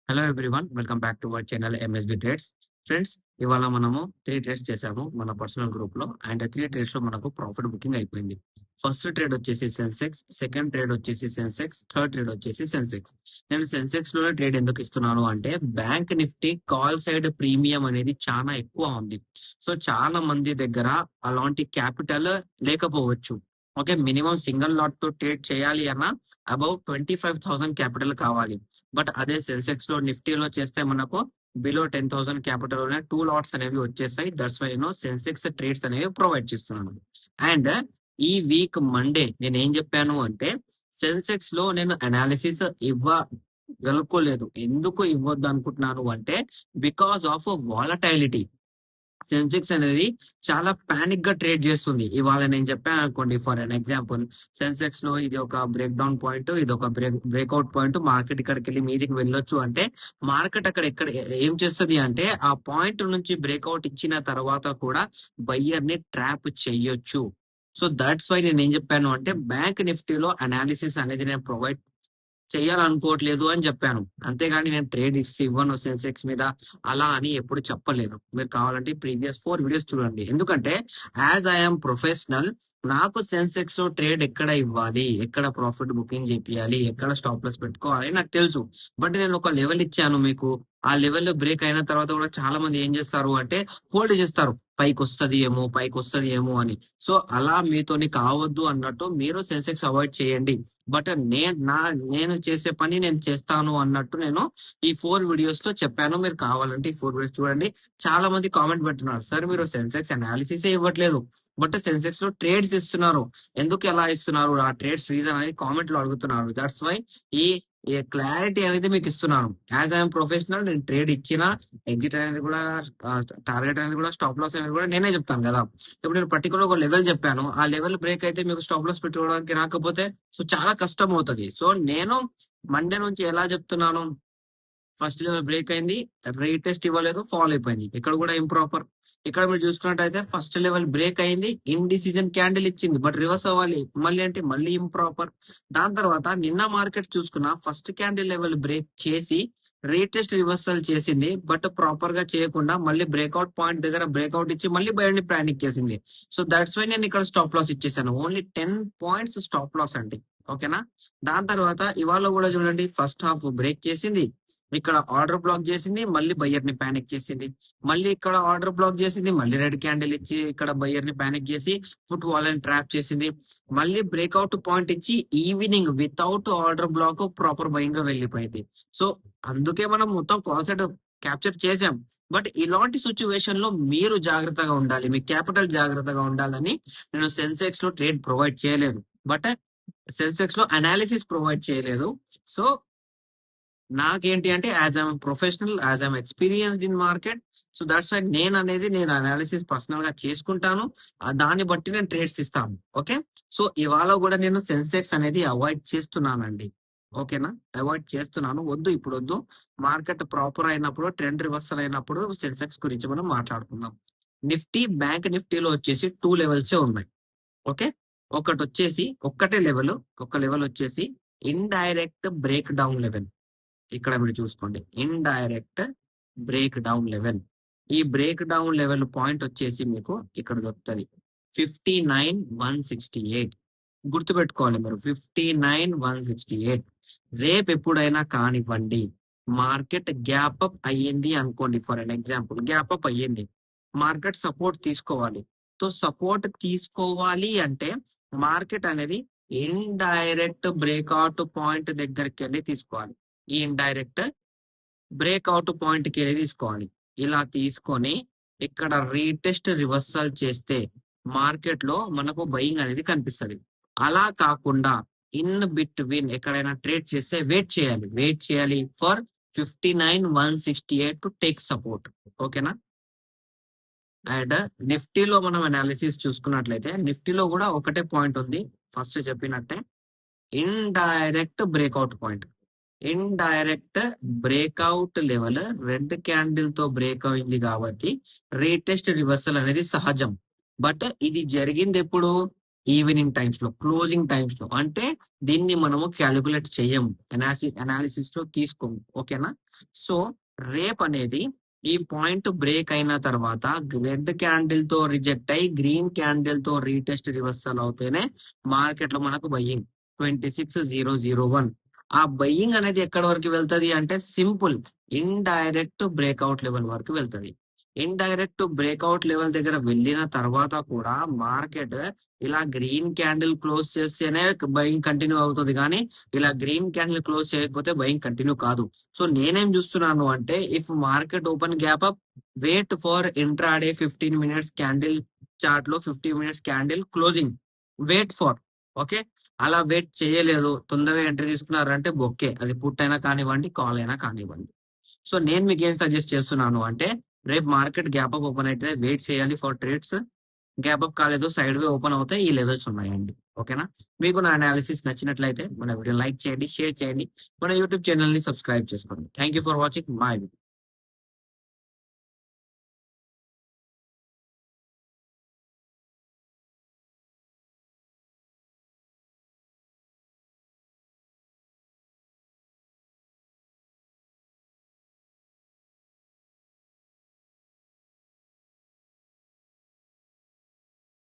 Hello everyone, welcome back to our channel MSB trades. Friends, ఇవాళ మనము 3 trades చేసాము మన పర్సనల్ గ్రూప్ లో. అండ్ 3 ట్రేడ్స్ లో మనకు ప్రాఫిట్ బుకింగ్ అయిపోయింది. ఫస్ట్ ట్రేడ్ వచ్చేసి సెన్సెక్స్, సెకండ్ ట్రేడ్ వచ్చేసి సెన్సెక్స్, థర్డ్ ట్రేడ్ వచ్చేసి సెన్సెక్స్. నేను సెన్సెక్స్ లోనే ట్రేడ్ ఎందుకు ఇస్తున్నాను అంటే, bank Nifty call side premium అనేది చాలా ఎక్కువ ఉంది. సో చాలా మంది దగ్గర అలాంటి క్యాపిటల్ లేకపోవచ్చు. ఓకే, మినిమం సింగిల్ లాట్ తో ట్రేడ్ చేయాలి అన్న అబౌవ్ 25,000 క్యాపిటల్ కావాలి. బట్ అదే సెన్సెక్స్ లో నిఫ్టీలో చేస్తే మనకు బిలో 10,000 క్యాపిటల్ ఉన్న 2 లాట్స్ అనేవి వచ్చేసాయి. దట్స్ వై నేను సెన్సెక్స్ ట్రేడ్స్ అనేవి ప్రొవైడ్ చేస్తున్నాను. అండ్ ఈ వీక్ మండే నేను ఏం చెప్పాను అంటే, సెన్సెక్స్ లో నేను అనాలిసిస్ ఇవ్వగలుకోలేదు. ఎందుకు ఇవ్వద్దు అనుకుంటున్నాను అంటే, బికాస్ ఆఫ్ వాలటైలిటీ. సెన్సెక్స్ అనేది చాలా పానిక్ గా ట్రేడ్ చేస్తుంది. ఇవాళ నేను చెప్పాను అనుకోండి, ఫర్ అన్ ఎగ్జాంపుల్, సెన్సెక్స్ లో ఇది ఒక బ్రేక్ డౌన్ పాయింట్, ఇది ఒక బ్రేక్అవుట్ పాయింట్, మార్కెట్ ఇక్కడికి వెళ్ళి మీదికి వెళ్ళొచ్చు అంటే, మార్కెట్ అక్కడ ఎక్కడ ఏం చేస్తుంది అంటే, ఆ పాయింట్ నుంచి బ్రేక్అవుట్ ఇచ్చిన తర్వాత కూడా బయ్యర్ ని ట్రాప్ చెయ్యొచ్చు. సో దట్స్ వై నేను ఏం చెప్పాను అంటే, బ్యాంక్ నిఫ్టీలో అనాలిసిస్ అనేది నేను ప్రొవైడ్ చెయ్యాలనుకోవట్లేదు అని చెప్పాను. అంతేగాని నేను ట్రేడ్ ఇవ్వను సెన్సెక్స్ మీద అలా అని ఎప్పుడు చెప్పలేదు. మీరు కావాలంటే ప్రీవియస్ 4 వీడియోస్ చూడండి. ఎందుకంటే యాజ్ ఐఎమ్ ప్రొఫెషనల్, నాకు సెన్సెక్స్ లో ట్రేడ్ ఎక్కడ ఇవ్వాలి, ఎక్కడ ప్రాఫిట్ బుకింగ్ చేపియాలి, ఎక్కడ స్టాప్ లాస్ పెట్టుకోవాలి నాకు తెలుసు. బట్ నేను ఒక లెవెల్ ఇచ్చాను మీకు. ఆ లెవెల్లో బ్రేక్ అయిన తర్వాత కూడా చాలా మంది ఏం చేస్తారు అంటే, హోల్డ్ చేస్తారు, పైకి వస్తది ఏమో అని. సో అలా మీతోని కావద్దు అన్నట్టు మీరు సెన్సెక్స్ అవాయిడ్ చేయండి. బట్ నేను చేసే పని నేను చేస్తాను అన్నట్టు నేను ఈ 4 వీడియోస్ లో చెప్పాను. మీరు కావాలంటే ఈ 4 వీడియోస్ చూడండి. చాలా మంది కామెంట్ పెడుతున్నారు, సార్ మీరు సెన్సెక్స్ అనాలిసిస్ ఇవ్వట్లేదు బట్ సెన్సెక్స్ లో ట్రేడ్స్ ఇస్తున్నారు, ఎందుకు ఎలా ఇస్తున్నారు, ఆ ట్రేడ్స్ రీజన్ అనేది కామెంట్ లో అడుగుతున్నారు. దట్స్ వై ఈ క్లారిటీ అనేది మీకు ఇస్తున్నాను. యాజ్ ఐఎమ్ ప్రొఫెషనల్, నేను ట్రేడ్ ఇచ్చిన ఎగ్జిట్ అనేది కూడా, టార్గెట్ అనేది కూడా, స్టాప్ లాస్ అనేది కూడా నేనే చెప్తాను కదా. ఇప్పుడు నేను పర్టికులర్ ఒక లెవెల్ చెప్పాను, ఆ లెవెల్ బ్రేక్ అయితే మీకు స్టాప్ లాస్ పెట్టుకోవడానికి రాకపోతే సో చాలా కష్టం అవుతుంది. సో నేను మండే నుంచి ఎలా చెప్తున్నాను, ఫస్ట్ లెవెల్ బ్రేక్ అయింది, రీటెస్ట్ ఇవ్వలేదు, ఫాల్ అయిపోయింది, ఇక్కడ కూడా ఇంప్రాపర్. ఇక్కడ మీరు చూసుకున్నట్టయితే ఫస్ట్ లెవెల్ బ్రేక్ అయింది, ఇండిసిజన్ క్యాండిల్ ఇచ్చింది, బట్ రివర్స్ అవ్వాలి మళ్ళీ అంటే మళ్ళీ ఇంప్రాపర్. దాని తర్వాత నిన్న మార్కెట్ చూసుకున్న ఫస్ట్ క్యాండిల్ లెవెల్ బ్రేక్ చేసి రీటెస్ట్ రివర్సల్ చేసింది, బట్ ప్రాపర్ గా చేయకుండా మళ్ళీ బ్రేక్అవుట్ పాయింట్ దగ్గర బ్రేక్అవుట్ ఇచ్చి మళ్ళీ బయట ప్యానిక్ చేసింది. సో దట్స్ వై నేను ఇక్కడ స్టాప్ లాస్ ఇచ్చేసాను. ఓన్లీ 10 పాయింట్స్ స్టాప్ లాస్ అండి. ఓకేనా. దాని తర్వాత ఇవాళ కూడా చూడండి, ఫస్ట్ హాఫ్ బ్రేక్ చేసింది, ఇక్కడ ఆర్డర్ బ్లాక్ చేసింది, మళ్ళీ బయ్యర్ ని ప్యానిక్ చేసింది, మళ్ళీ ఇక్కడ ఆర్డర్ బ్లాక్ చేసింది, మళ్ళీ రెడ్ క్యాండిల్ ఇచ్చి ఇక్కడ బయ్యర్ ని ప్యానిక్ చేసి ఫుట్ వాళ్ళని ట్రాప్ చేసింది, మళ్ళీ బ్రేక్అవుట్ పాయింట్ ఇచ్చి evening without order black proper buying గా వెళ్ళిపోయింది. సో అందుకే మనం మొత్తం కాన్సెప్ట్ క్యాప్చర్ చేసాం. బట్ ఇలాంటి సిచ్యువేషన్ లో మీరు జాగ్రత్తగా ఉండాలి, మీ క్యాపిటల్ జాగ్రత్తగా ఉండాలని నేను సెన్సెక్స్ లో ట్రేడ్ ప్రొవైడ్ చేయలేదు, బట్ సెన్సెక్స్ లో అనాలిసిస్ ప్రొవైడ్ చేయలేదు. సో నాకేంటి అంటే, as I'm professional, as I'm experienced in market, so that's why నేను అనాలిసిస్ పర్సనల్ గా చేసుకుంటాను. దాన్ని బట్టి నేను ట్రేడ్స్ ఇస్తాను. ఓకే. సో ఇవాళ కూడా నేను సెన్సెక్స్ అనేది అవాయిడ్ చేస్తున్నానండి. ఓకేనా, అవాయిడ్ చేస్తున్నాను. వద్దు, ఇప్పుడు వద్దు. మార్కెట్ ప్రాపర్ అయినప్పుడు, ట్రెండ్ రివర్సల్ అయినప్పుడు సెన్సెక్స్ గురించి మనం మాట్లాడుకుందాం. నిఫ్టీ, బ్యాంక్ నిఫ్టీలో వచ్చేసి 2 లెవెల్సే ఉన్నాయి. ఓకే. ఒకటి వచ్చేసి ఒక్కటే లెవెల్, ఒక లెవెల్ వచ్చేసి ఇండైరెక్ట్ బ్రేక్ డౌన్ లెవెల్. ఇక్కడ మీరు చూసుకోండి, ఇండైరెక్ట్ బ్రేక్ డౌన్ లెవెల్. ఈ బ్రేక్ డౌన్ లెవెల్ పాయింట్ వచ్చేసి మీకు ఇక్కడ దొరుకుతుంది 59,168. గుర్తుపెట్టుకోవాలి మీరు, 59,168. రేపు ఎప్పుడైనా కానివ్వండి, మార్కెట్ గ్యాప్ అప్ అయ్యింది అనుకోండి, for an example gap up అయ్యింది, మార్కెట్ సపోర్ట్ తీసుకోవాలి. సో సపోర్ట్ తీసుకోవాలి అంటే మార్కెట్ అనేది ఇండైరెక్ట్ బ్రేక్అవుట్ పాయింట్ దగ్గరికి వెళ్ళి తీసుకోవాలి. ఈ ఇండైరెక్ట్ బ్రేక్అవుట్ పాయింట్ కి వెళ్ళి తీసుకోవాలి. ఇలా తీసుకొని ఇక్కడ రీటెస్ట్ రివర్సల్ చేస్తే మార్కెట్ లో మనకు బయింగ్ అనేది కనిపిస్తుంది. అలా కాకుండా ఇన్ బిట్వీన్ ఎక్కడైనా ట్రేడ్ చేస్తే వెయిట్ చేయాలి ఫర్ 59,168 టు టేక్ సపోర్ట్. ఓకేనా. అండ్ నిఫ్టీలో మనం అనాలిసిస్ చూసుకున్నట్లయితే, నిఫ్టీలో కూడా ఒకటే పాయింట్ ఉంది, ఫస్ట్ చెప్పినట్టే indirect breakout point. Indirect breakout level red candle తో బ్రేక్ అయింది కాబట్టి రీటెస్ట్ రివర్సల్ అనేది సహజం. బట్ ఇది జరిగింది ఎప్పుడు, ఈవినింగ్ టైమ్స్ లో, క్లోజింగ్ టైమ్స్ లో. అంటే దీన్ని మనము క్యాలిక్యులేట్ చేయము, అనాలిసిస్ లో తీసుకోము. ఓకేనా? సో రేప్ అనేది ఈ పాయింట్ బ్రేక్ అయిన తర్వాత రెడ్ క్యాండిల్ తో రిజెక్ట్ అయి గ్రీన్ క్యాండిల్ తో రీటెస్ట్ రివర్సల్ అవుతేనే మార్కెట్ లో మనకు బయ్యింగ్ 26,001. ఆ బయ్యింగ్ అనేది ఎక్కడి వరకు వెళ్తది అంటే సింపుల్, ఇండైరెక్ట్ బ్రేక్అవుట్ లెవెల్ వరకు వెళ్తది. ఇండైరెక్ట్ బ్రేక్అవుట్ లెవెల్ దగ్గర వెళ్ళిన తర్వాత కూడా మార్కెట్ ఇలా గ్రీన్ క్యాండిల్ క్లోజ్ చేస్తేనే బయింగ్ కంటిన్యూ అవుతుంది, కానీ ఇలా గ్రీన్ క్యాండిల్ క్లోజ్ చేయకపోతే బయింగ్ కంటిన్యూ కాదు. సో నేనేం చూస్తున్నాను అంటే, if market open gap up, wait for intraday 15 minutes candle chart లో 15 minutes candle closing, wait for. Okay, అలా వెయిట్ చేయలేదు, తొందరగా ఎంట్రీ తీసుకున్నారంటే బొక్కే, అది పుట్ అయినా కానివ్వండి, కాల్ అయినా కానివ్వండి. సో నేను మీకు ఏం సజెస్ట్ చేస్తున్నాను అంటే, రేపు మార్కెట్ గ్యాప్ అప్ ఓపెన్ అయితే వెయిట్ చేయాలి ఫర్ ట్రేడ్స్. గ్యాప్ అప్ కాలేదు, సైడ్ వే ఓపెన్ అవుతాయి, ఈ లెవెల్స్ ఉన్నాయండి. ఓకేనా? మీకు నా అనాలిసిస్ నచ్చినట్లయితే మన వీడియో లైక్ చేయండి, షేర్ చేయండి, మన యూట్యూబ్ ఛానల్ ని సబ్స్క్రైబ్ చేసుకోండి. Thank you for watching my video.